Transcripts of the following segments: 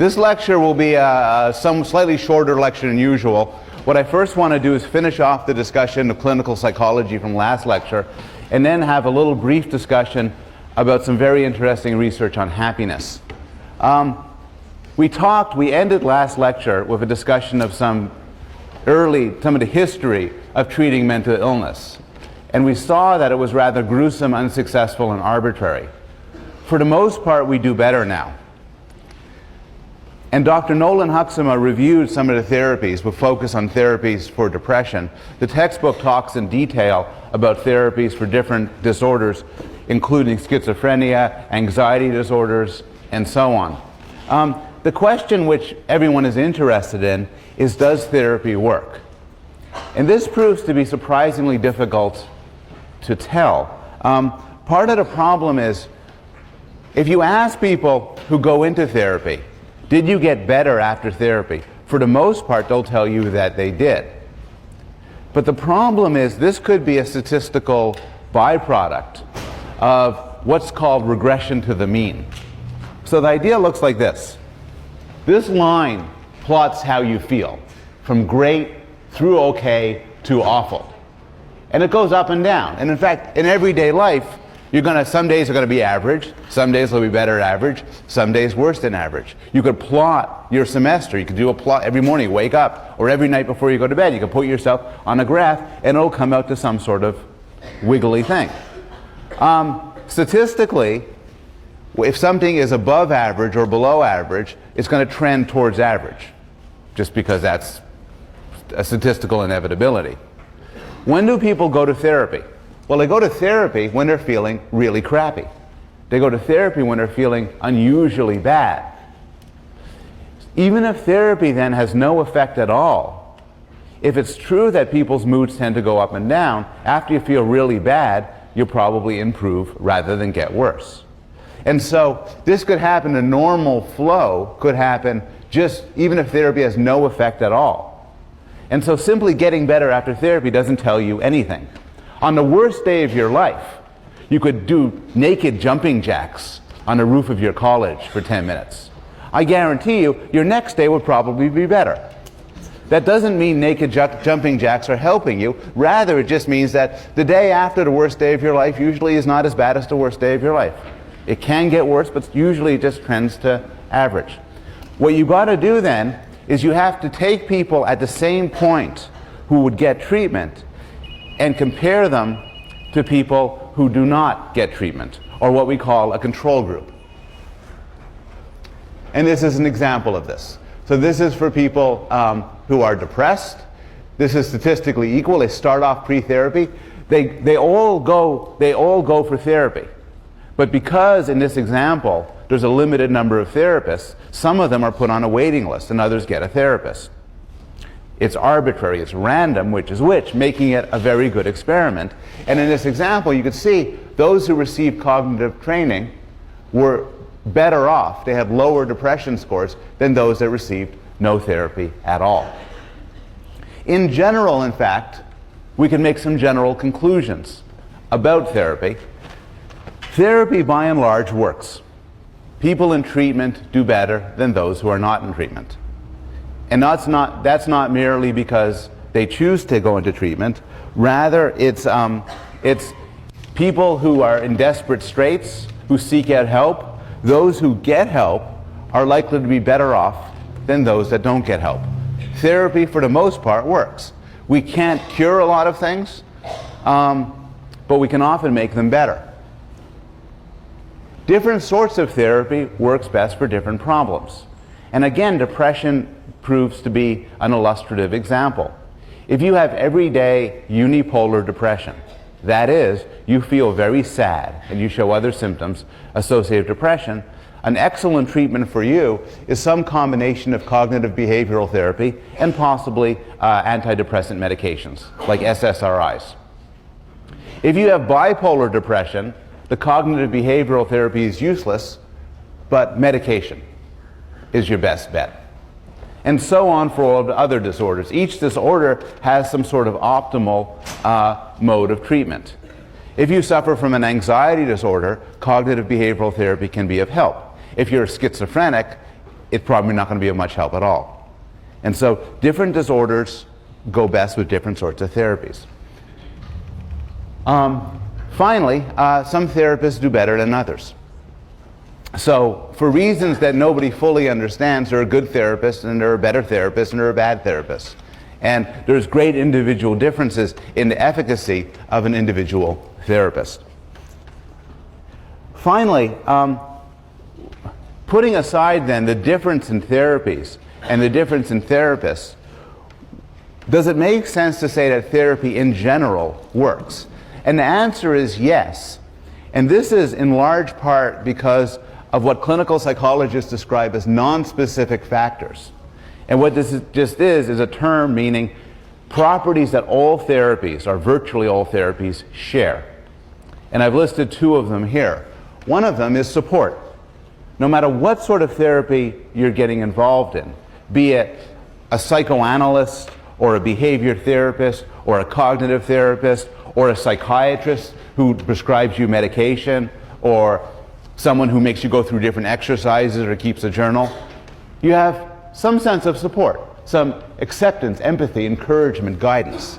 This lecture will be some slightly shorter lecture than usual. What I first want to do is finish off the discussion of clinical psychology from last lecture, and then have a little brief discussion about some very interesting research on happiness. We ended last lecture with a discussion of some of the history of treating mental illness. And we saw that it was rather gruesome, unsuccessful, and arbitrary. For the most part, we do better now. And Dr. Nolan Huxema reviewed some of the therapies with focus on therapies for depression. The textbook talks in detail about therapies for different disorders, including schizophrenia, anxiety disorders, and so on. The question which everyone is interested in is, does therapy work? And this proves to be surprisingly difficult to tell. Part of the problem is, if you ask people who go into therapy, did you get better after therapy? For the most part, they'll tell you that they did. But the problem is, this could be a statistical byproduct of what's called regression to the mean. So the idea looks like this. This line plots how you feel, from great through okay to awful. And it goes up and down. And in fact, in everyday life, some days are going to be average, some days will be better than average, some days worse than average. You could plot your semester. You could do a plot every morning, you wake up, or every night before you go to bed. You can put yourself on a graph, and it'll come out to some sort of wiggly thing. Statistically, if something is above average or below average, it's going to trend towards average, just because that's a statistical inevitability. When do people go to therapy? Well, they go to therapy when they're feeling really crappy. They go to therapy when they're feeling unusually bad. Even if therapy then has no effect at all, if it's true that people's moods tend to go up and down, after you feel really bad, you'll probably improve rather than get worse. And so this could happen, a normal flow could happen just even if therapy has no effect at all. And so simply getting better after therapy doesn't tell you anything. On the worst day of your life, you could do naked jumping jacks on the roof of your college for 10 minutes. I guarantee you, your next day would probably be better. That doesn't mean naked jumping jacks are helping you. Rather, it just means that the day after the worst day of your life usually is not as bad as the worst day of your life. It can get worse, but usually it just trends to average. What you've got to do then is you have to take people at the same point who would get treatment and compare them to people who do not get treatment, or what we call a control group. And this is an example of this. So this is for people who are depressed. This is statistically equal. They start off pre-therapy. They all go for therapy. But because in this example there's a limited number of therapists, some of them are put on a waiting list and others get a therapist. It's arbitrary, it's random, which is which, making it a very good experiment. And in this example, you could see those who received cognitive training were better off. They had lower depression scores than those that received no therapy at all. In general, in fact, we can make some general conclusions about therapy. Therapy, by and large, works. People in treatment do better than those who are not in treatment. And that's not merely because they choose to go into treatment. Rather, it's people who are in desperate straits, who seek out help. Those who get help are likely to be better off than those that don't get help. Therapy, for the most part, works. We can't cure a lot of things, but we can often make them better. Different sorts of therapy works best for different problems. And again, depression proves to be an illustrative example. If you have everyday unipolar depression, that is, you feel very sad and you show other symptoms associated with depression, an excellent treatment for you is some combination of cognitive behavioral therapy and possibly antidepressant medications, like SSRIs. If you have bipolar depression, the cognitive behavioral therapy is useless, but medication is your best bet. And so on for all of the other disorders. Each disorder has some sort of optimal mode of treatment. If you suffer from an anxiety disorder, cognitive behavioral therapy can be of help. If you're schizophrenic, it's probably not going to be of much help at all. And so different disorders go best with different sorts of therapies. Finally, some therapists do better than others. So for reasons that nobody fully understands, there are good therapists and there are better therapists and there are bad therapists. And there's great individual differences in the efficacy of an individual therapist. Finally, putting aside then the difference in therapies and the difference in therapists, does it make sense to say that therapy in general works? And the answer is yes. And this is in large part because of what clinical psychologists describe as non-specific factors. And what this just is a term meaning properties that all therapies, or virtually all therapies, share. And I've listed two of them here. One of them is support. No matter what sort of therapy you're getting involved in, be it a psychoanalyst or a behavior therapist or a cognitive therapist or a psychiatrist who prescribes you medication or someone who makes you go through different exercises or keeps a journal, you have some sense of support, some acceptance, empathy, encouragement, guidance.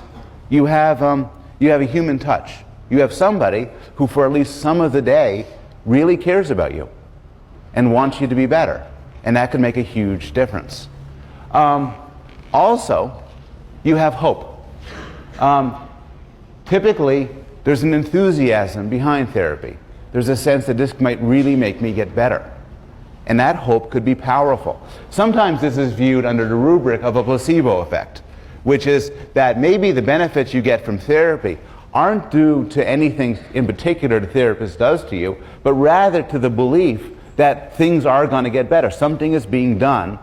You have a human touch. You have somebody who for at least some of the day really cares about you and wants you to be better. And that can make a huge difference. Also, you have hope. Typically, there's an enthusiasm behind therapy. There's a sense that this might really make me get better. And that hope could be powerful. Sometimes this is viewed under the rubric of a placebo effect, which is that maybe the benefits you get from therapy aren't due to anything in particular the therapist does to you, but rather to the belief that things are going to get better. Something is being done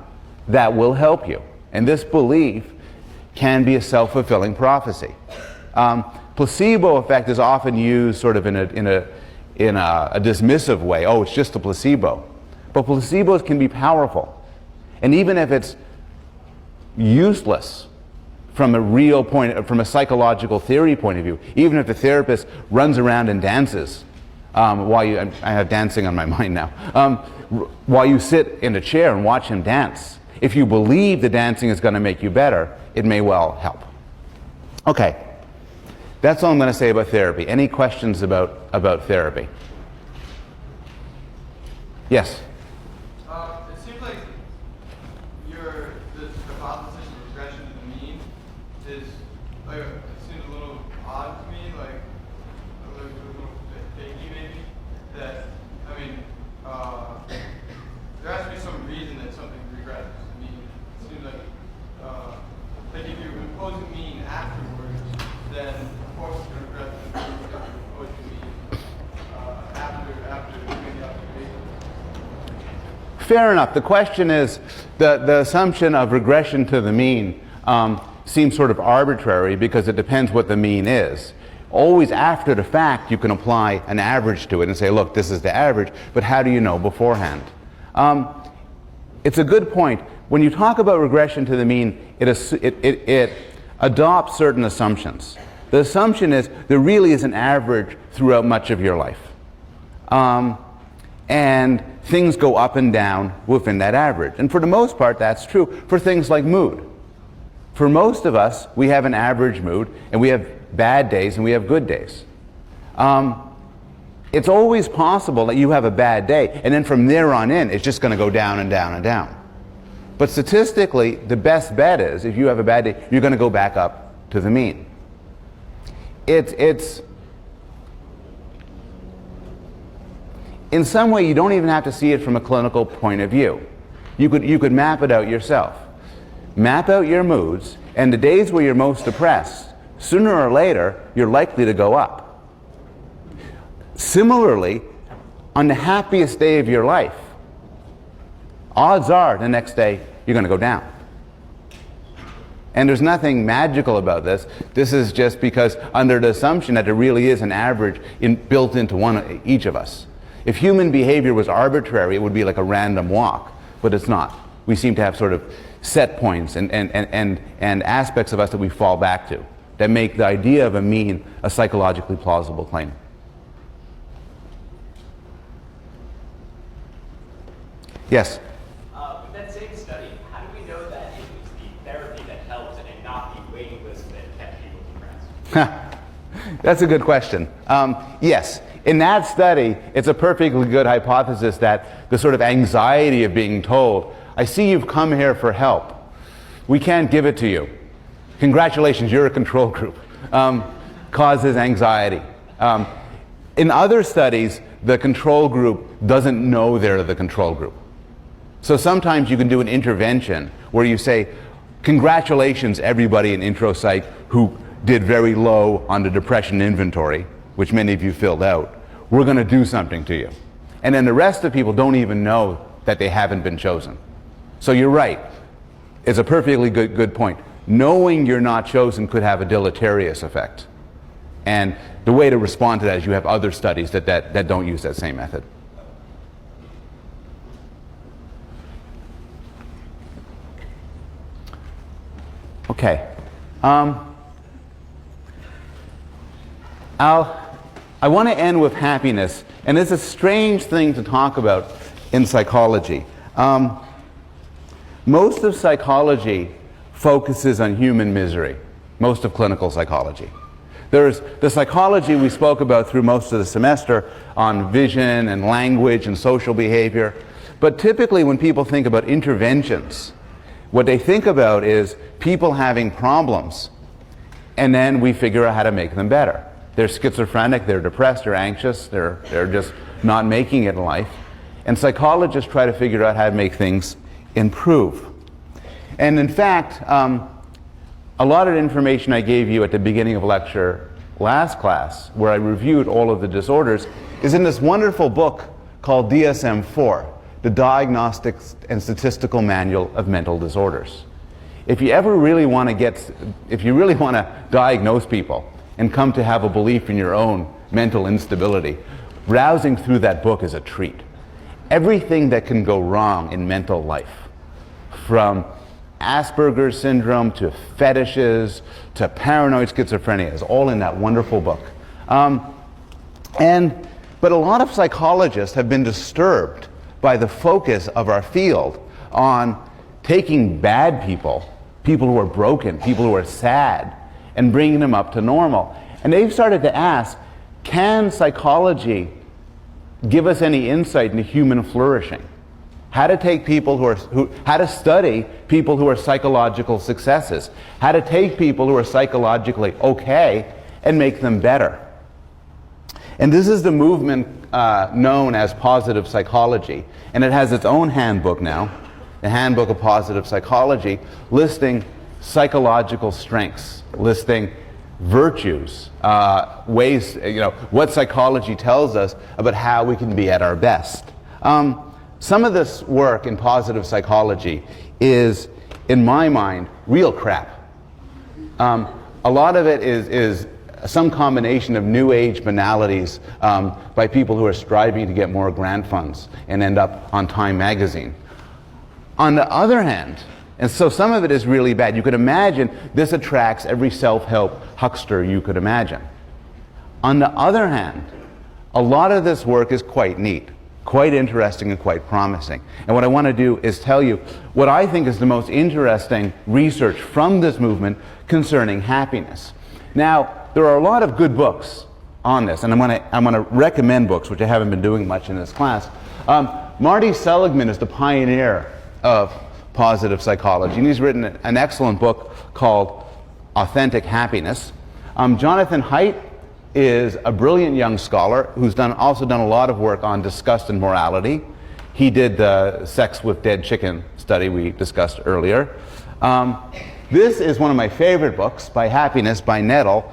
that will help you. And this belief can be a self-fulfilling prophecy. Placebo effect is often used sort of in a dismissive way. Oh, it's just a placebo. But placebos can be powerful. And even if it's useless from a real point, from a psychological theory point of view, even if the therapist runs around and dances, while you, I have dancing on my mind now, while you sit in a chair and watch him dance, if you believe the dancing is going to make you better, it may well help. Okay, that's all I'm going to say about therapy. Any questions about therapy? Yes? It seems like the hypothesis of regression to the mean is, like, it seems a little odd to me, like a little bit fakey maybe, that, I mean, there has to be some reason that something regresses. I mean, it seems like if you impose a mean afterwards, then of course it's going to regress if you impose a mean after doing the observation. Fair enough. The question is, the assumption of regression to the mean seems sort of arbitrary because it depends what the mean is. Always after the fact you can apply an average to it and say, look, this is the average, but how do you know beforehand? It's a good point. When you talk about regression to the mean, it adopts certain assumptions. The assumption is there really is an average throughout much of your life. And things go up and down within that average. And for the most part, that's true for things like mood. For most of us, we have an average mood, and we have bad days and we have good days. It's always possible that you have a bad day, and then from there on in, it's just going to go down and down and down. But statistically, the best bet is, if you have a bad day, you're going to go back up to the mean. It's in some way, you don't even have to see it from a clinical point of view. You could map it out yourself. Map out your moods, and the days where you're most depressed, sooner or later, you're likely to go up. Similarly, on the happiest day of your life, odds are the next day you're going to go down. And there's nothing magical about this. This is just because under the assumption that there really is an average built into each of us. If human behavior was arbitrary, it would be like a random walk, but it's not. We seem to have sort of set points and aspects of us that we fall back to that make the idea of a mean a psychologically plausible claim. With Yes? that waiting list that kept people depressed? That's a good question. Yes, in that study, it's a perfectly good hypothesis that the sort of anxiety of being told, I see you've come here for help. We can't give it to you. Congratulations, you're a control group. Causes anxiety. In other studies, the control group doesn't know they're the control group. So sometimes you can do an intervention where you say, congratulations everybody in intro psych who did very low on the depression inventory, which many of you filled out. We're going to do something to you. And then the rest of people don't even know that they haven't been chosen. So you're right. It's a perfectly good point. Knowing you're not chosen could have a deleterious effect. And the way to respond to that is you have other studies that don't use that same method. Okay. I want to end with happiness, and it's a strange thing to talk about in psychology. Most of psychology focuses on human misery, most of clinical psychology. There's the psychology we spoke about through most of the semester on vision and language and social behavior, but typically when people think about interventions, what they think about is people having problems, and then we figure out how to make them better. They're schizophrenic, they're depressed, they're anxious, they're just not making it in life. And psychologists try to figure out how to make things improve. And in fact, a lot of the information I gave you at the beginning of lecture last class, where I reviewed all of the disorders, is in this wonderful book called DSM-4, the Diagnostic and Statistical Manual of Mental Disorders. If you really want to diagnose people and come to have a belief in your own mental instability, browsing through that book is a treat. Everything that can go wrong in mental life, from Asperger's syndrome to fetishes to paranoid schizophrenia, is all in that wonderful book. But a lot of psychologists have been disturbed by the focus of our field on taking bad people, people who are broken, people who are sad, and bringing them up to normal. And they've started to ask, can psychology give us any insight into human flourishing? How to take people how to study people who are psychological successes, how to take people who are psychologically okay and make them better. And this is the movement known as positive psychology, and it has its own handbook now, the Handbook of Positive Psychology, listing psychological strengths, listing virtues, ways, what psychology tells us about how we can be at our best. Some of this work in positive psychology is, in my mind, real crap. A lot of it is some combination of new age banalities by people who are striving to get more grant funds and end up on Time magazine. On the other hand, and so some of it is really bad. You could imagine this attracts every self-help huckster you could imagine. On the other hand, a lot of this work is quite neat, quite interesting, and quite promising. And what I want to do is tell you what I think is the most interesting research from this movement concerning happiness. Now, there are a lot of good books on this, and I'm going to recommend books, which I haven't been doing much in this class. Marty Seligman is the pioneer of positive psychology, and he's written an excellent book called Authentic Happiness. Jonathan Haidt is a brilliant young scholar who's also done a lot of work on disgust and morality. He did the sex with dead chicken study we discussed earlier. This is one of my favorite books, By Happiness by Nettle,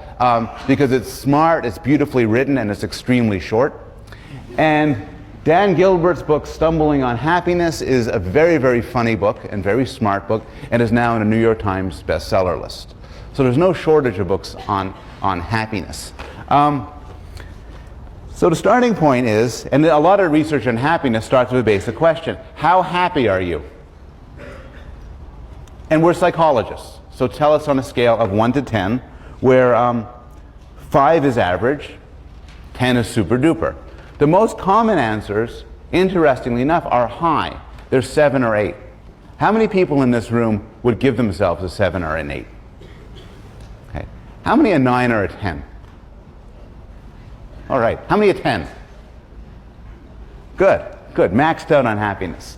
because it's smart, it's beautifully written, and it's extremely short. And Dan Gilbert's book, Stumbling on Happiness, is a very, very funny book and very smart book, and is now in a New York Times bestseller list. So there's no shortage of books on happiness. So the starting point is, and a lot of research on happiness starts with a basic question: how happy are you? And we're psychologists, so tell us on a scale of 1 to 10, where 5 is average, 10 is super duper. The most common answers, interestingly enough, are high. They're 7 or 8. How many people in this room would give themselves a 7 or an 8? How many a 9 or a 10? All right. How many a 10? Good. Good. Maxed out on happiness.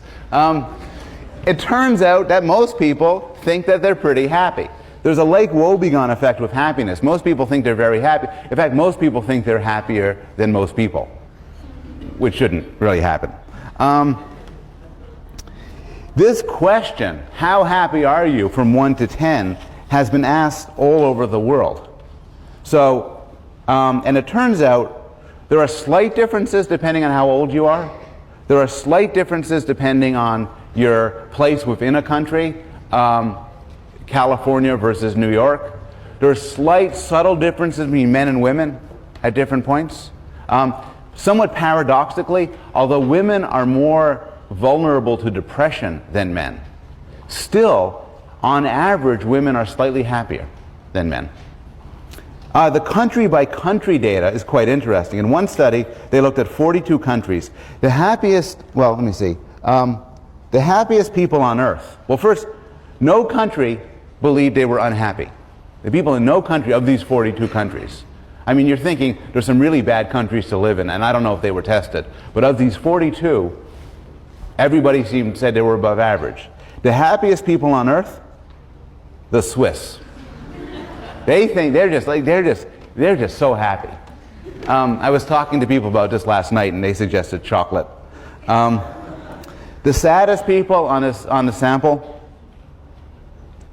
It turns out that most people think that they're pretty happy. There's a Lake Wobegon effect with happiness. Most people think they're very happy. In fact, most people think they're happier than most people, which shouldn't really happen. This question, how happy are you from 1 to 10, has been asked all over the world. So, and it turns out there are slight differences depending on how old you are. There are slight differences depending on your place within a country, California versus New York. There are slight, subtle differences between men and women at different points. Somewhat paradoxically, although women are more vulnerable to depression than men, still, on average, women are slightly happier than men. The country-by-country data is quite interesting. In one study, they looked at 42 countries. The happiest people on Earth. Well, first, no country believed they were unhappy. The people in no country of these 42 countries. I mean, you're thinking there's some really bad countries to live in, and I don't know if they were tested. But of these 42, everybody said they were above average. The happiest people on Earth, the Swiss. They think they're just so happy. I was talking to people about this last night, and they suggested chocolate. The saddest people on the sample,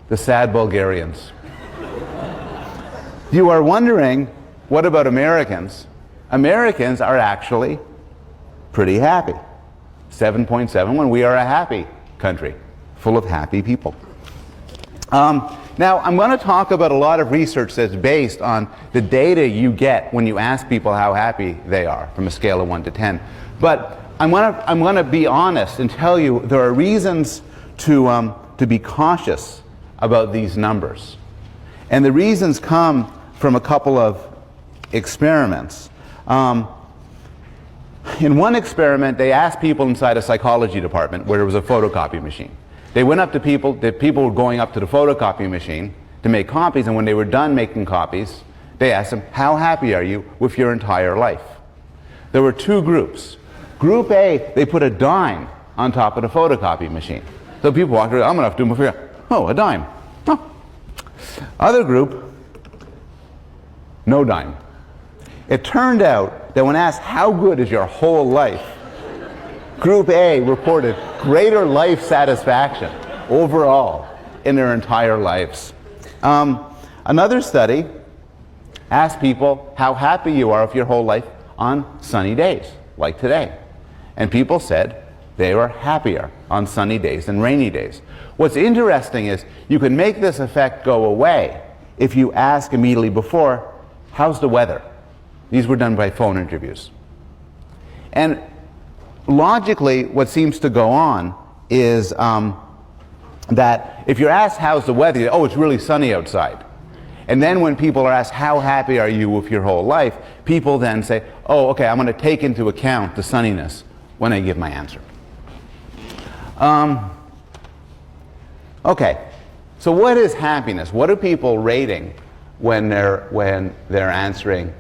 the sad Bulgarians. You are wondering, what about Americans? Americans are actually pretty happy. 7.7 when we are a happy country, full of happy people. Now, I'm going to talk about a lot of research that's based on the data you get when you ask people how happy they are from a scale of 1 to 10. But I'm going to be honest and tell you there are reasons to be cautious about these numbers. And the reasons come from a couple of experiments. In one experiment, they asked people inside a psychology department where there was a photocopy machine. They went up to people, the people were going up to the photocopy machine to make copies, and when they were done making copies, they asked them, how happy are you with your entire life? There were two groups. Group A, they put a dime on top of the photocopy machine. So people walked around, I'm going to have to do my figure. Oh, a dime. Oh. Other group, no dime. It turned out that when asked, how good is your whole life? Group A reported greater life satisfaction overall in their entire lives. Another study asked people how happy you are with your whole life on sunny days, like today. And people said they were happier on sunny days than rainy days. What's interesting is you can make this effect go away if you ask immediately before, how's the weather? These were done by phone interviews. And logically, what seems to go on is that if you're asked how's the weather, you say, oh, it's really sunny outside. And then when people are asked how happy are you with your whole life, people then say, oh, okay, I'm going to take into account the sunniness when I give my answer. Okay, so what is happiness? What are people rating when they're answering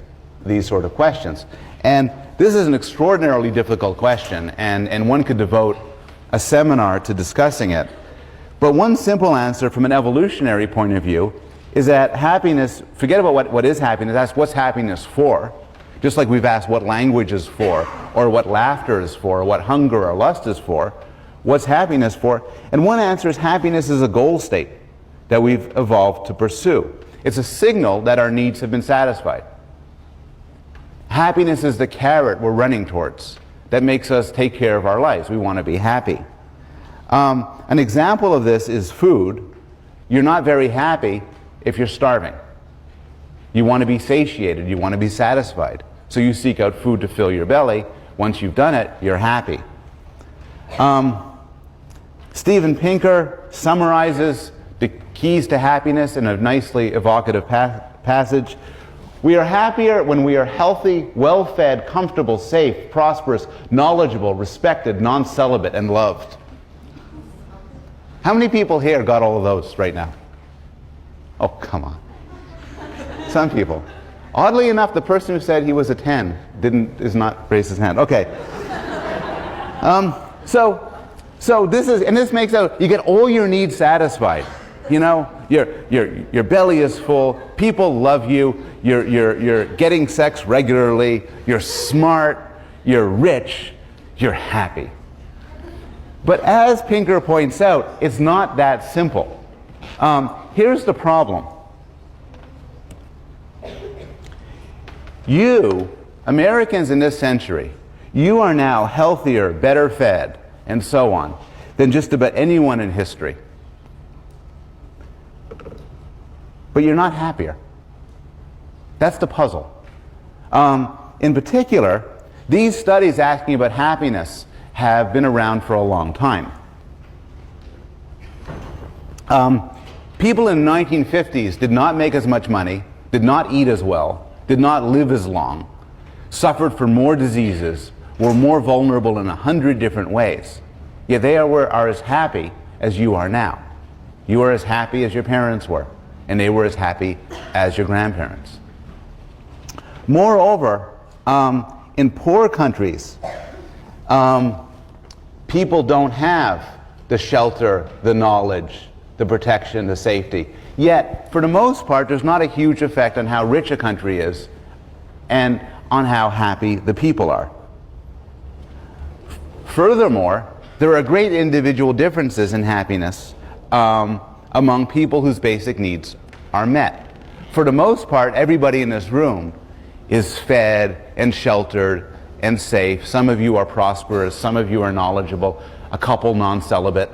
these sort of questions? And this is an extraordinarily difficult question, and one could devote a seminar to discussing it. But one simple answer from an evolutionary point of view is that happiness, forget about what is happiness, ask what's happiness for. Just like we've asked what language is for, or what laughter is for, or what hunger or lust is for. What's happiness for? And one answer is happiness is a goal state that we've evolved to pursue. It's a signal that our needs have been satisfied. Happiness is the carrot we're running towards that makes us take care of our lives. We want to be happy. An example of this is food. You're not very happy if you're starving. You want to be satiated. You want to be satisfied. So you seek out food to fill your belly. Once you've done it, you're happy. Steven Pinker summarizes the keys to happiness in a nicely evocative passage. We are happier when we are healthy, well-fed, comfortable, safe, prosperous, knowledgeable, respected, non-celibate, and loved. How many people here got all of those right now? Oh, come on. Some people. Oddly enough, the person who said he was a 10 is not raise his hand. Okay. So this makes out, you get all your needs satisfied. You know, your belly is full, people love you, you're getting sex regularly, you're smart, you're rich, you're happy. But as Pinker points out, it's not that simple. Here's the problem. You, Americans in this century, you are now healthier, better fed, and so on, than just about anyone in history. But you're not happier. That's the puzzle. In particular, these studies asking about happiness have been around for a long time. People in the 1950s did not make as much money, did not eat as well, did not live as long, suffered from more diseases, were more vulnerable in 100 different ways. Yet they are as happy as you are now. You are as happy as your parents were, and they were as happy as your grandparents. Moreover, in poor countries, people don't have the shelter, the knowledge, the protection, the safety. Yet, for the most part, there's not a huge effect on how rich a country is and on how happy the people are. Furthermore, there are great individual differences in happiness among people whose basic needs are met. For the most part, everybody in this room is fed and sheltered and safe. Some of you are prosperous, some of you are knowledgeable, a couple non-celibate.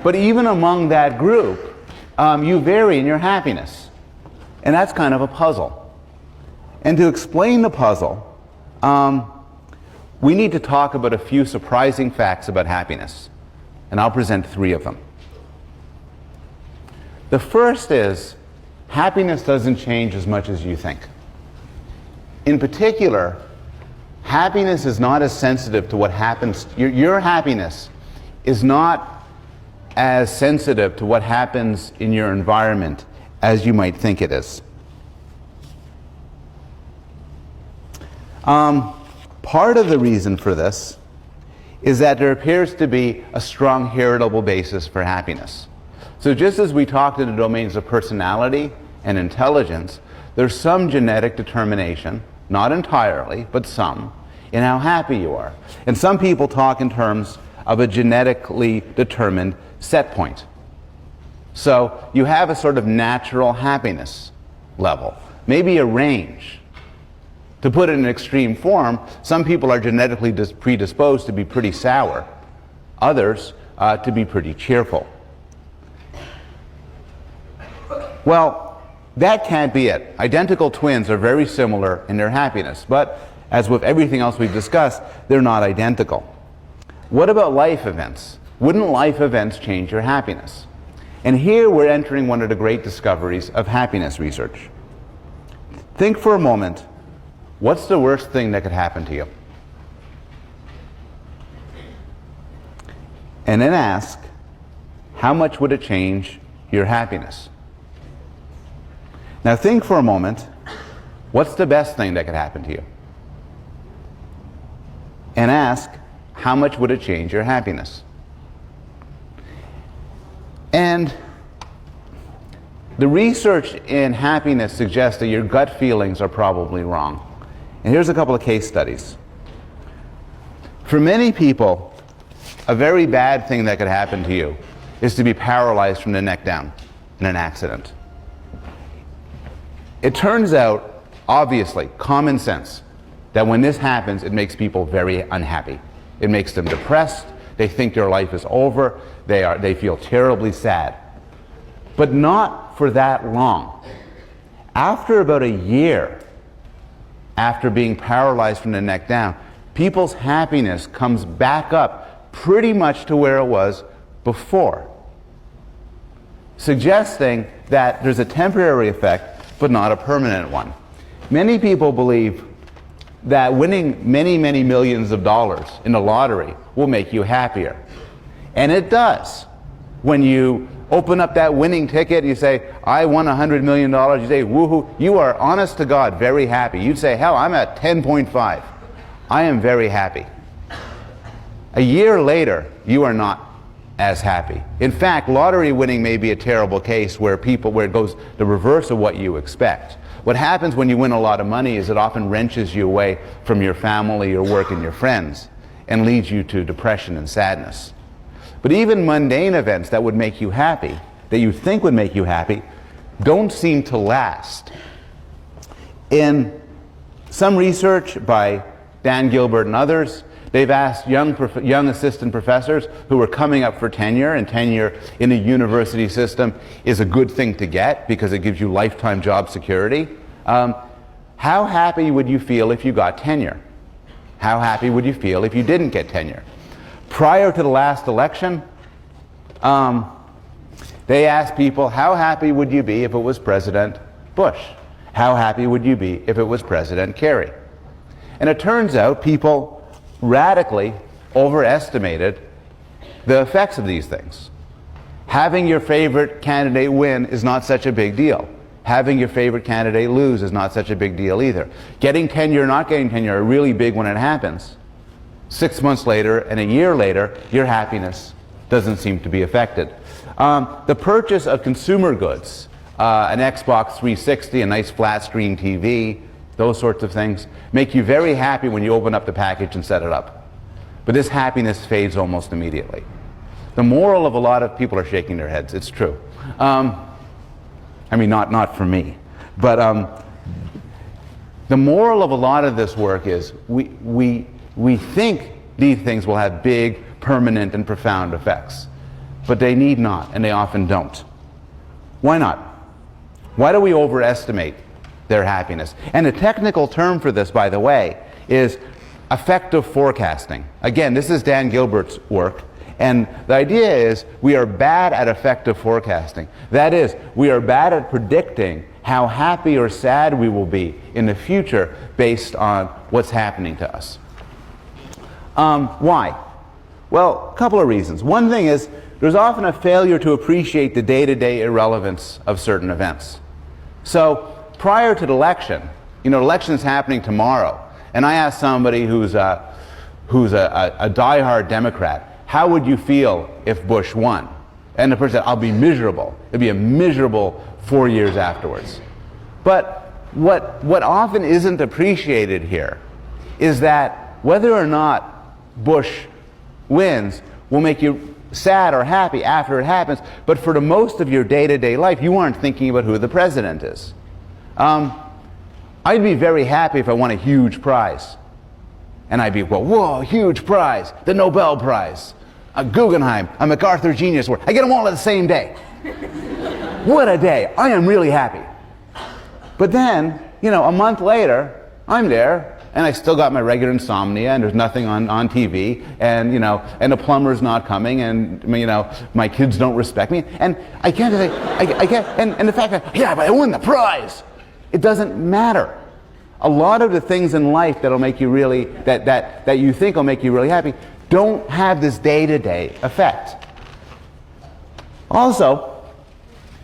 But even among that group, you vary in your happiness. And that's kind of a puzzle. And to explain the puzzle, we need to talk about a few surprising facts about happiness. And I'll present 3 of them. The first is, happiness doesn't change as much as you think. In particular, happiness is not as sensitive to what happens. Your happiness is not as sensitive to what happens in your environment as you might think it is. Part of the reason for this is that there appears to be a strong heritable basis for happiness. So just as we talked in the domains of personality and intelligence, there's some genetic determination, not entirely, but some, in how happy you are. And some people talk in terms of a genetically determined set point. So you have a sort of natural happiness level, maybe a range. To put it in extreme form, some people are genetically predisposed to be pretty sour, others to be pretty cheerful. Well, that can't be it. Identical twins are very similar in their happiness, but as with everything else we've discussed, they're not identical. What about life events? Wouldn't life events change your happiness? And here we're entering one of the great discoveries of happiness research. Think for a moment, what's the worst thing that could happen to you? And then ask, how much would it change your happiness? Now think for a moment, what's the best thing that could happen to you? And ask, how much would it change your happiness? And the research in happiness suggests that your gut feelings are probably wrong. And here's a couple of case studies. For many people, a very bad thing that could happen to you is to be paralyzed from the neck down in an accident. It turns out, obviously, common sense, that when this happens, it makes people very unhappy. It makes them depressed. They think their life is over. They feel terribly sad. But not for that long. After about a year, after being paralyzed from the neck down, people's happiness comes back up pretty much to where it was before, suggesting that there's a temporary effect, but not a permanent one. Many people believe that winning many, many millions of dollars in the lottery will make you happier. And it does when you open up that winning ticket, you say, I won $100 million, you say, woohoo, you are honest to God very happy. You'd say, hell, I'm at 10.5. I am very happy. A year later, you are not as happy. In fact, lottery winning may be a terrible case where it goes the reverse of what you expect. What happens when you win a lot of money is it often wrenches you away from your family, your work, and your friends, and leads you to depression and sadness. But even mundane events that would make you happy, that you think would make you happy, don't seem to last. In some research by Dan Gilbert and others, they've asked young assistant professors who are coming up for tenure, and tenure in a university system is a good thing to get because it gives you lifetime job security. How happy would you feel if you got tenure? How happy would you feel if you didn't get tenure? Prior to the last election, they asked people, how happy would you be if it was President Bush? How happy would you be if it was President Kerry? And it turns out people radically overestimated the effects of these things. Having your favorite candidate win is not such a big deal. Having your favorite candidate lose is not such a big deal either. Getting tenure or not getting tenure are really big when it happens. 6 months later and a year later, your happiness doesn't seem to be affected. The purchase of consumer goods, an Xbox 360, a nice flat screen TV, those sorts of things, make you very happy when you open up the package and set it up. But this happiness fades almost immediately. The moral of a lot of people are shaking their heads, it's true. I mean, not for me. But the moral of a lot of this work is we think these things will have big, permanent, and profound effects. But they need not, and they often don't. Why not? Why do we overestimate their happiness? And the technical term for this, by the way, is affective forecasting. Again, this is Dan Gilbert's work. And the idea is we are bad at affective forecasting. That is, we are bad at predicting how happy or sad we will be in the future based on what's happening to us. Why? Well, a couple of reasons. One thing is there's often a failure to appreciate the day-to-day irrelevance of certain events. So prior to the election, the election's happening tomorrow, and I ask somebody who's a diehard Democrat, how would you feel if Bush won? And the person said, I'll be miserable. It'd be a miserable 4 years afterwards. But what often isn't appreciated here is that whether or not Bush wins will make you sad or happy after it happens, but for the most of your day-to-day life, you aren't thinking about who the president is. I'd be very happy if I won a huge prize. And I'd be, well, whoa, huge prize, the Nobel Prize, a Guggenheim, a MacArthur Genius Award. I get them all on the same day. What a day. I am really happy. But then, a month later, I'm there, and I still got my regular insomnia, and there's nothing on TV, and, and the plumber's not coming, and, my kids don't respect me, and I can't say, I can't, and the fact that, yeah, but I won the prize. It doesn't matter. A lot of the things in life that'll make you really, that you think will make you really happy, don't have this day-to-day effect. Also,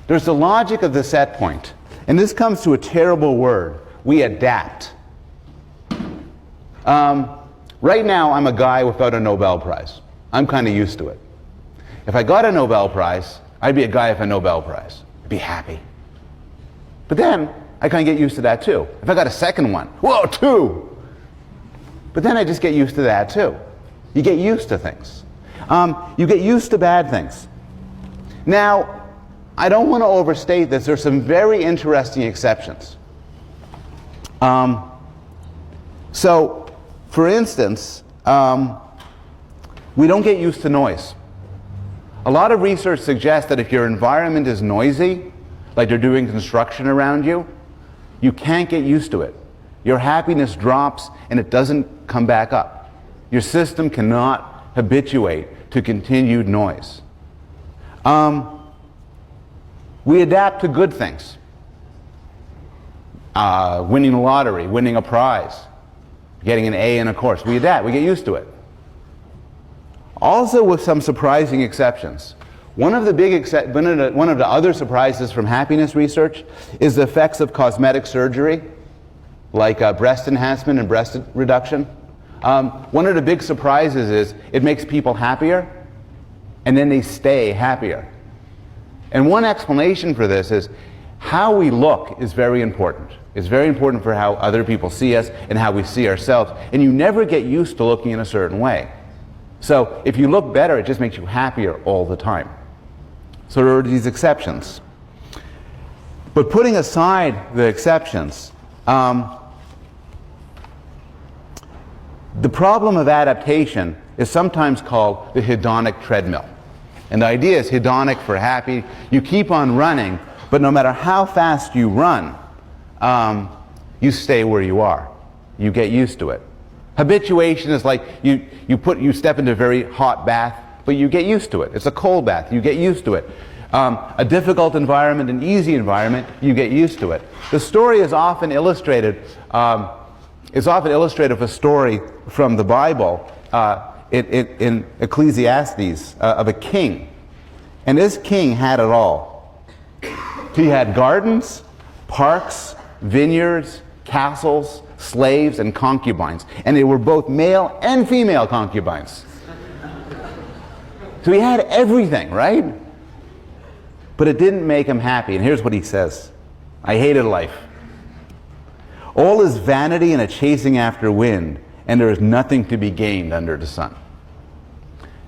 there's the logic of the set point. And this comes to a terrible word. We adapt. Right now, I'm a guy without a Nobel Prize. I'm kind of used to it. If I got a Nobel Prize, I'd be a guy with a Nobel Prize. I'd be happy. But then, I kind of get used to that too. If I got a second one, whoa, 2! But then I just get used to that too. You get used to things. You get used to bad things. Now, I don't want to overstate this. There's some very interesting exceptions. So, for instance, we don't get used to noise. A lot of research suggests that if your environment is noisy, like they're doing construction around you, you can't get used to it. Your happiness drops and it doesn't come back up. Your system cannot habituate to continued noise. We adapt to good things. Winning the lottery, winning a prize, getting an A in a course. We adapt, we get used to it. Also with some surprising exceptions. One of the other surprises from happiness research is the effects of cosmetic surgery, like breast enhancement and breast reduction. One of the big surprises is it makes people happier, and then they stay happier. And one explanation for this is how we look is very important. It's very important for how other people see us and how we see ourselves. And you never get used to looking in a certain way. So if you look better, it just makes you happier all the time. So there are these exceptions. But putting aside the exceptions, the problem of adaptation is sometimes called the hedonic treadmill. And the idea is hedonic for happy. You keep on running, but no matter how fast you run, you stay where you are. You get used to it. Habituation is like you step into a very hot bath, but you get used to it. It's a cold bath. You get used to it. A difficult environment, an easy environment, you get used to it. The story is often illustrated. It's often illustrated with a story from the Bible in Ecclesiastes of a king. And this king had it all. He had gardens, parks, vineyards, castles, slaves, and concubines. And they were both male and female concubines. So he had everything, right? But it didn't make him happy. And here's what he says. I hated life. All is vanity and a chasing after wind, and there is nothing to be gained under the sun.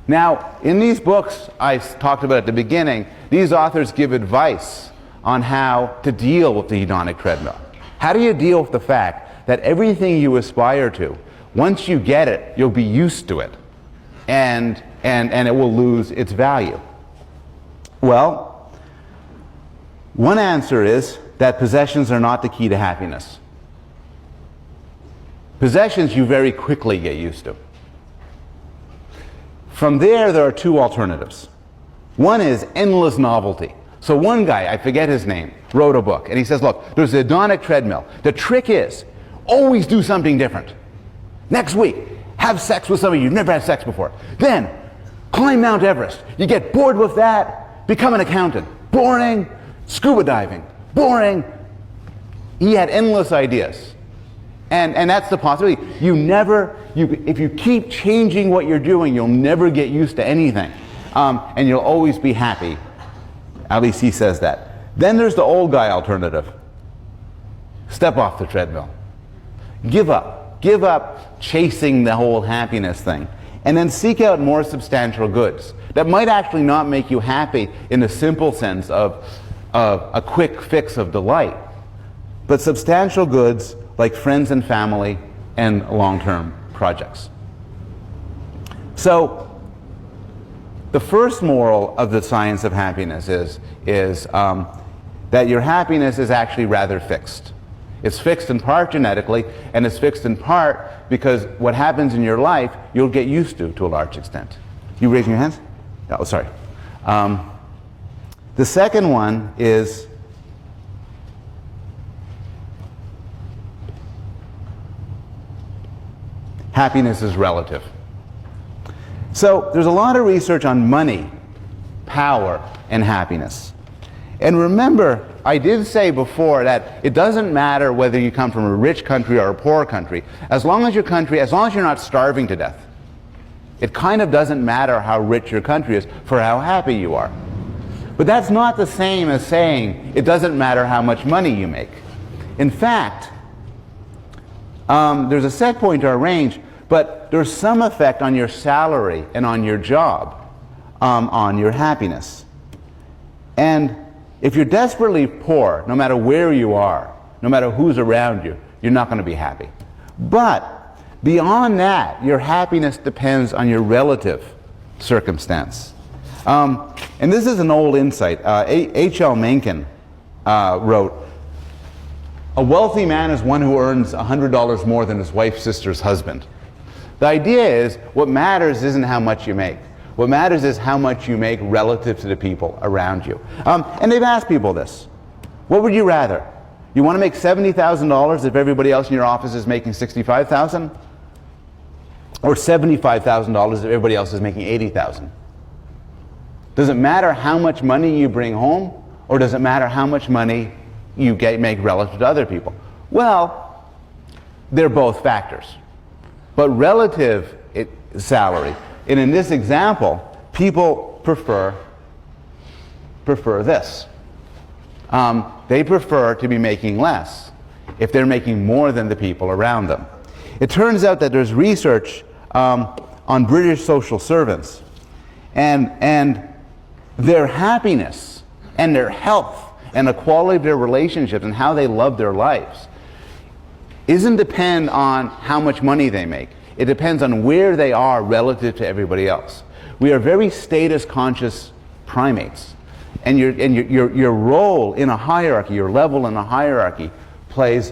Now, in these books I talked about at the beginning, these authors give advice on how to deal with the hedonic treadmill. How do you deal with the fact that everything you aspire to, once you get it, you'll be used to it, and it will lose its value? Well, one answer is that possessions are not the key to happiness. Possessions you very quickly get used to. From there are two alternatives. One is endless novelty. So one guy, I forget his name, wrote a book, and he says, look, there's a hedonic treadmill. The trick is, always do something different. Next week, have sex with somebody you've never had sex before. Then, climb Mount Everest. You get bored with that, become an accountant. Boring. Scuba diving. Boring. He had endless ideas. And that's the possibility. If you keep changing what you're doing, you'll never get used to anything. And you'll always be happy. At least he says that. Then there's the old guy alternative. Step off the treadmill. Give up. Give up chasing the whole happiness thing. And then seek out more substantial goods that might actually not make you happy in the simple sense of a quick fix of delight, but substantial goods like friends and family and long-term projects. So the first moral of the science of happiness is that your happiness is actually rather fixed. It's fixed in part genetically, and it's fixed in part because what happens in your life you'll get used to a large extent. You raising your hands? Oh, sorry. The second one is happiness is relative. So there's a lot of research on money, power, and happiness. And remember, I did say before that it doesn't matter whether you come from a rich country or a poor country. As long as you're not starving to death, it kind of doesn't matter how rich your country is for how happy you are. But that's not the same as saying it doesn't matter how much money you make. In fact, there's a set point or a range, but there's some effect on your salary and on your job, on your happiness. And if you're desperately poor, no matter where you are, no matter who's around you, you're not going to be happy. But beyond that, your happiness depends on your relative circumstance. And this is an old insight. H.L. Mencken wrote, "A wealthy man is one who earns $100 more than his wife's sister's husband." The idea is, what matters isn't how much you make. What matters is how much you make relative to the people around you. And they've asked people this. What would you rather? You want to make $70,000 if everybody else in your office is making $65,000? Or $75,000 if everybody else is making $80,000? Does it matter how much money you bring home, or does it matter how much money you make relative to other people? Well, they're both factors. But relative salary, and in this example, people prefer this. They prefer to be making less if they're making more than the people around them. It turns out that there's research on British social servants, and their happiness and their health and the quality of their relationships and how they love their lives isn't depend on how much money they make. It depends on where they are relative to everybody else. We are very status conscious primates, and your role in a hierarchy, your level in a hierarchy, has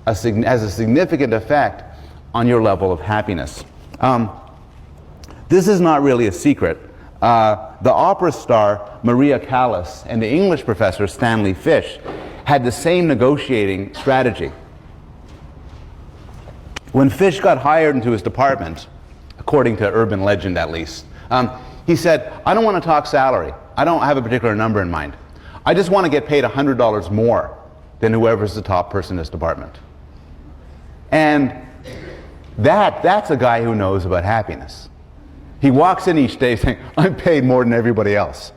a significant effect on your level of happiness. This is not really a secret. The opera star Maria Callas and the English professor Stanley Fish had the same negotiating strategy. When Fish got hired into his department, according to urban legend at least, he said, I don't want to talk salary. I don't have a particular number in mind. I just want to get paid $100 more than whoever's the top person in this department. And that's a guy who knows about happiness. He walks in each day saying, I'm paid more than everybody else.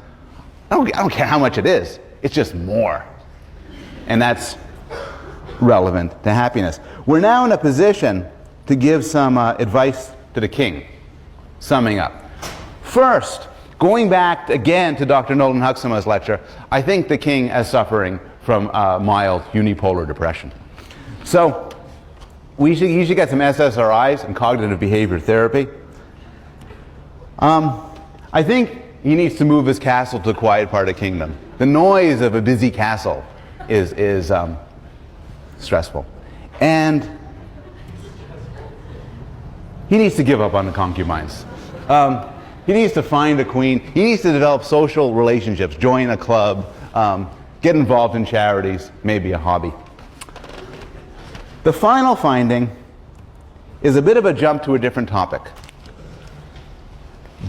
I don't care how much it is. It's just more. And that's relevant to happiness. We're now in a position to give some advice to the king, summing up. First, going back again to Dr. Nolan Huxtama's lecture, I think the king is suffering from mild unipolar depression. So he should get some SSRIs and cognitive behavior therapy. I think he needs to move his castle to a quiet part of the kingdom. The noise of a busy castle is stressful. And he needs to give up on the concubines. He needs to find a queen. He needs to develop social relationships, join a club, get involved in charities, maybe a hobby. The final finding is a bit of a jump to a different topic.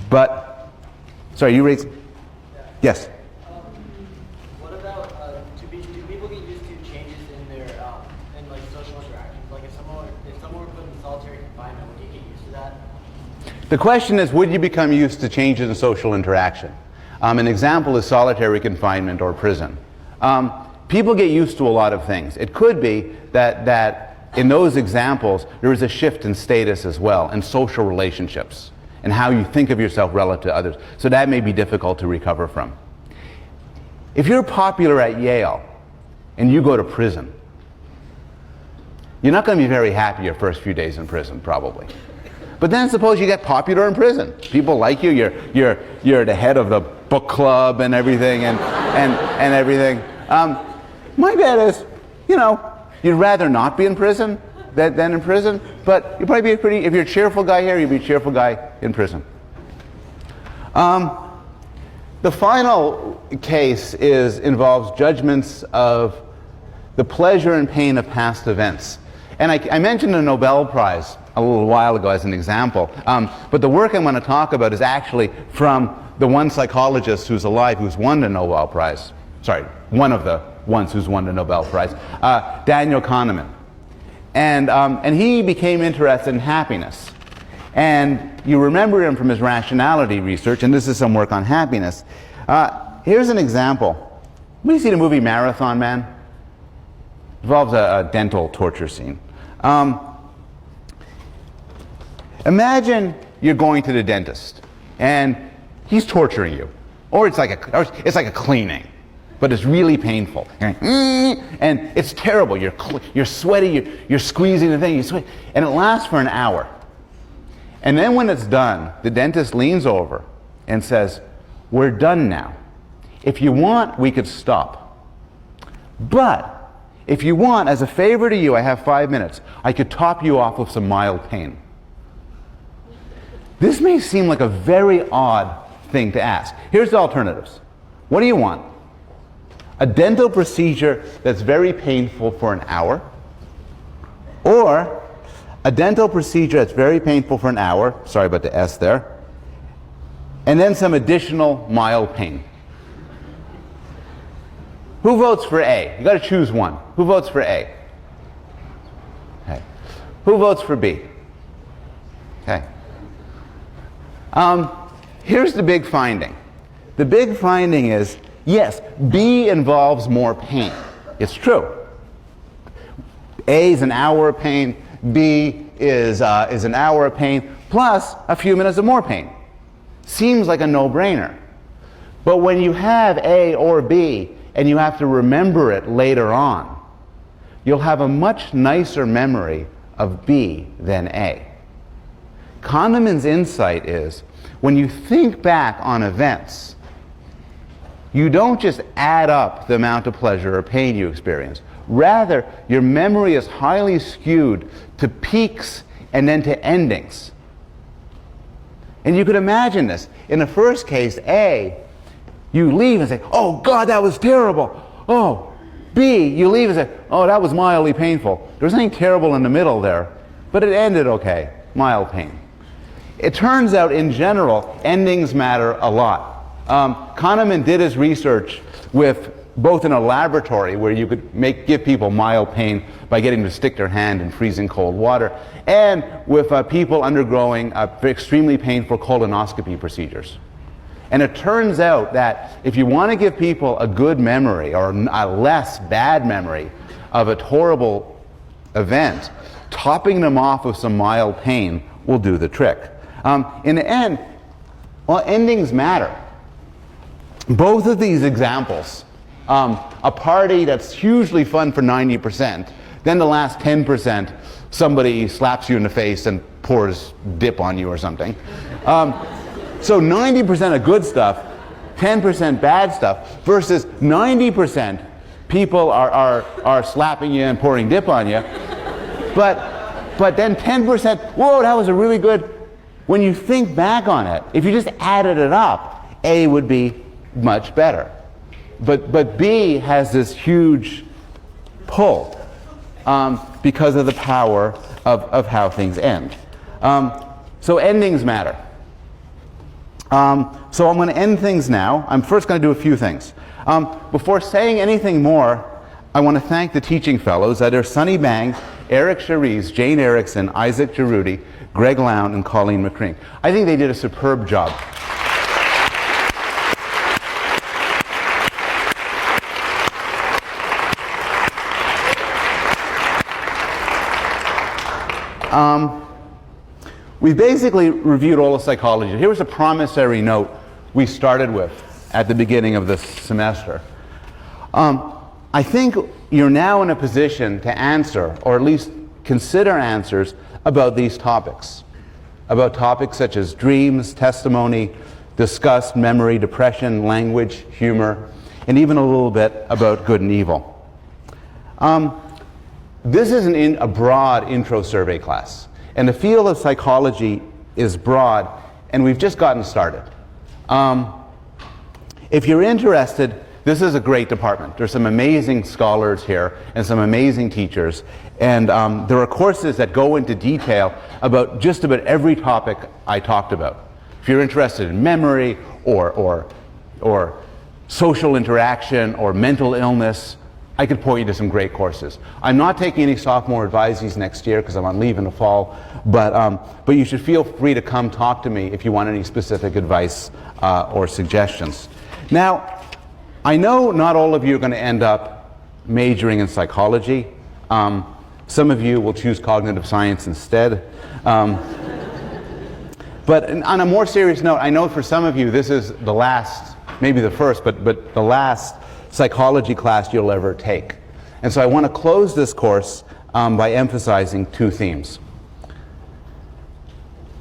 But, sorry, you raised? Yes? What about, do people get used to changes in their, in like social interactions? Like if someone were put in solitary confinement, would you get used to that? The question is, would you become used to changes in social interaction? An example is solitary confinement or prison. People get used to a lot of things. It could be that in those examples, there is a shift in status as well, and social relationships, and how you think of yourself relative to others. So that may be difficult to recover from. If you're popular at Yale and you go to prison, you're not going to be very happy your first few days in prison, probably. But then suppose you get popular in prison. People like you. You're the head of the book club and everything, and everything. My bet is, you'd rather not be in prison than in prison, but you'd probably be if you're a cheerful guy here, you'd be a cheerful guy in prison. The final case involves judgments of the pleasure and pain of past events. And I mentioned the Nobel Prize a little while ago as an example, but the work I'm going to talk about is actually from the one psychologist who's alive who's won the Nobel Prize. Sorry, one of the ones who's won the Nobel Prize, Daniel Kahneman. And he became interested in happiness. And you remember him from his rationality research, and this is some work on happiness. Here's an example. When you see the movie Marathon Man, it involves a dental torture scene. Imagine you're going to the dentist, and he's torturing you, or it's like a cleaning, but it's really painful, and it's terrible. You're sweaty. You're squeezing the thing. You sweat, and it lasts for an hour. And then when it's done, the dentist leans over and says, "We're done now. If you want, we could stop. But if you want, as a favor to you, I have 5 minutes. I could top you off with some mild pain." This may seem like a very odd thing to ask. Here's the alternatives. What do you want? A dental procedure that's very painful for an hour, or a dental procedure that's very painful for an hour, sorry about the S there, and then some additional mild pain. Who votes for A? You got to choose one. Who votes for A? Okay. Who votes for B? Okay. Here's the big finding. The big finding is, yes, B involves more pain. It's true. A is an hour of pain, B is an hour of pain, plus a few minutes of more pain. Seems like a no-brainer. But when you have A or B, and you have to remember it later on, you'll have a much nicer memory of B than A. Kahneman's insight is, when you think back on events, you don't just add up the amount of pleasure or pain you experience. Rather, your memory is highly skewed to peaks and then to endings. And you could imagine this. In the first case, A, you leave and say, oh God, that was terrible. Oh, B, you leave and say, oh, that was mildly painful. There was nothing terrible in the middle there, but it ended okay, mild pain. It turns out, in general, endings matter a lot. Kahneman did his research with both in a laboratory where you could give people mild pain by getting them to stick their hand in freezing cold water, and with people undergoing extremely painful colonoscopy procedures. And it turns out that if you want to give people a good memory or a less bad memory of a horrible event, topping them off with some mild pain will do the trick. In the end, well, endings matter. Both of these examples, a party that's hugely fun for 90%, then the last 10%, somebody slaps you in the face and pours dip on you or something. So 90% of good stuff, 10% bad stuff, versus 90% people are slapping you and pouring dip on you. But then 10%, whoa, that was a really good. When you think back on it, if you just added it up, A would be much better. But B has this huge pull because of the power of how things end. So endings matter. So I'm going to end things now. I'm first going to do a few things. Before saying anything more, I want to thank the teaching fellows that are Sunny Bang, Eric Cherise, Jane Erickson, Isaac Giroudi, Greg Lown, and Colleen McCrean. I think they did a superb job. We basically reviewed all the psychology. Here was a promissory note we started with at the beginning of this semester. I think you're now in a position to answer, or at least consider answers, about these topics. About topics such as dreams, testimony, disgust, memory, depression, language, humor, and even a little bit about good and evil. This is a broad intro survey class. And the field of psychology is broad, and we've just gotten started. If you're interested, this is a great department. There's some amazing scholars here and some amazing teachers. And there are courses that go into detail about just about every topic I talked about. If you're interested in memory or social interaction or mental illness, I could point you to some great courses. I'm not taking any sophomore advisees next year because I'm on leave in the fall, but you should feel free to come talk to me if you want any specific advice or suggestions. Now, I know not all of you are going to end up majoring in psychology. Some of you will choose cognitive science instead. But on a more serious note, I know for some of you this is the last, maybe the first, but the last psychology class you'll ever take. And so I want to close this course by emphasizing two themes.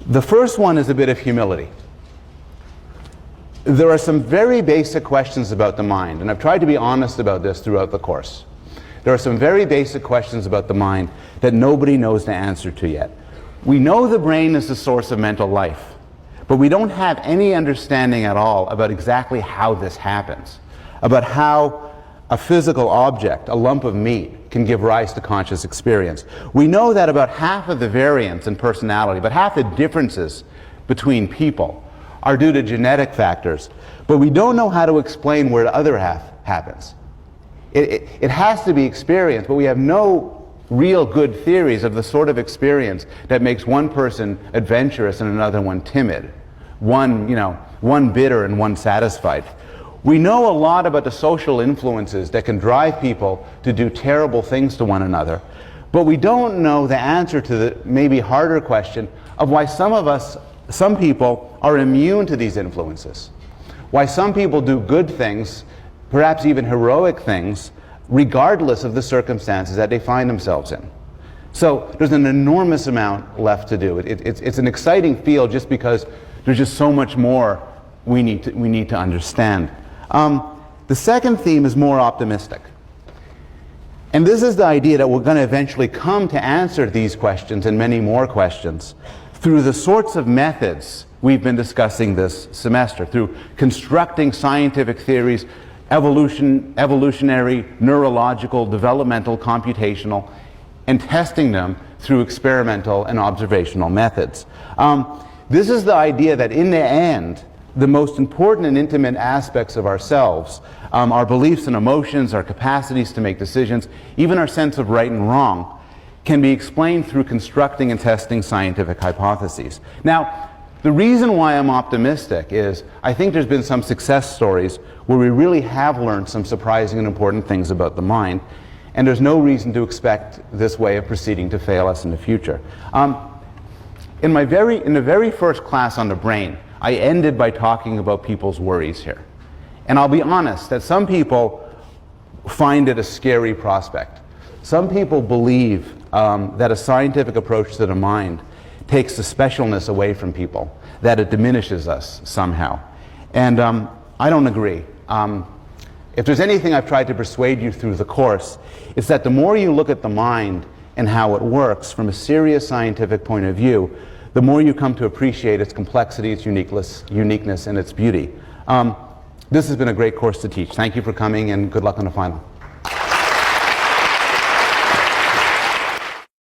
The first one is a bit of humility. There are some very basic questions about the mind, and I've tried to be honest about this throughout the course. There are some very basic questions about the mind that nobody knows the answer to yet. We know the brain is the source of mental life, but we don't have any understanding at all about exactly how this happens, about how a physical object, a lump of meat, can give rise to conscious experience. We know that about half of the variance in personality, but half the differences between people are due to genetic factors, but we don't know how to explain where the other half happens. It has to be experienced, but we have no real good theories of the sort of experience that makes one person adventurous and another one timid, one bitter and one satisfied. We know a lot about the social influences that can drive people to do terrible things to one another, but we don't know the answer to the maybe harder question of why some people are immune to these influences. Why some people do good things, perhaps even heroic things, regardless of the circumstances that they find themselves in. So there's an enormous amount left to do. It's an exciting field just because there's just so much more we need to understand. The second theme is more optimistic. And this is the idea that we're going to eventually come to answer these questions and many more questions through the sorts of methods we've been discussing this semester, through constructing scientific theories, evolutionary, neurological, developmental, computational, and testing them through experimental and observational methods. This is the idea that in the end, the most important and intimate aspects of ourselves, our beliefs and emotions, our capacities to make decisions, even our sense of right and wrong, can be explained through constructing and testing scientific hypotheses. Now, the reason why I'm optimistic is I think there's been some success stories where we really have learned some surprising and important things about the mind, and there's no reason to expect this way of proceeding to fail us in the future. In the very first class on the brain, I ended by talking about people's worries here. And I'll be honest that some people find it a scary prospect. Some people believe that a scientific approach to the mind takes the specialness away from people, that it diminishes us somehow. And I don't agree. If there's anything I've tried to persuade you through the course, it's that the more you look at the mind and how it works from a serious scientific point of view, the more you come to appreciate its complexity, its uniqueness, and its beauty. This has been a great course to teach. Thank you for coming, and good luck on the final.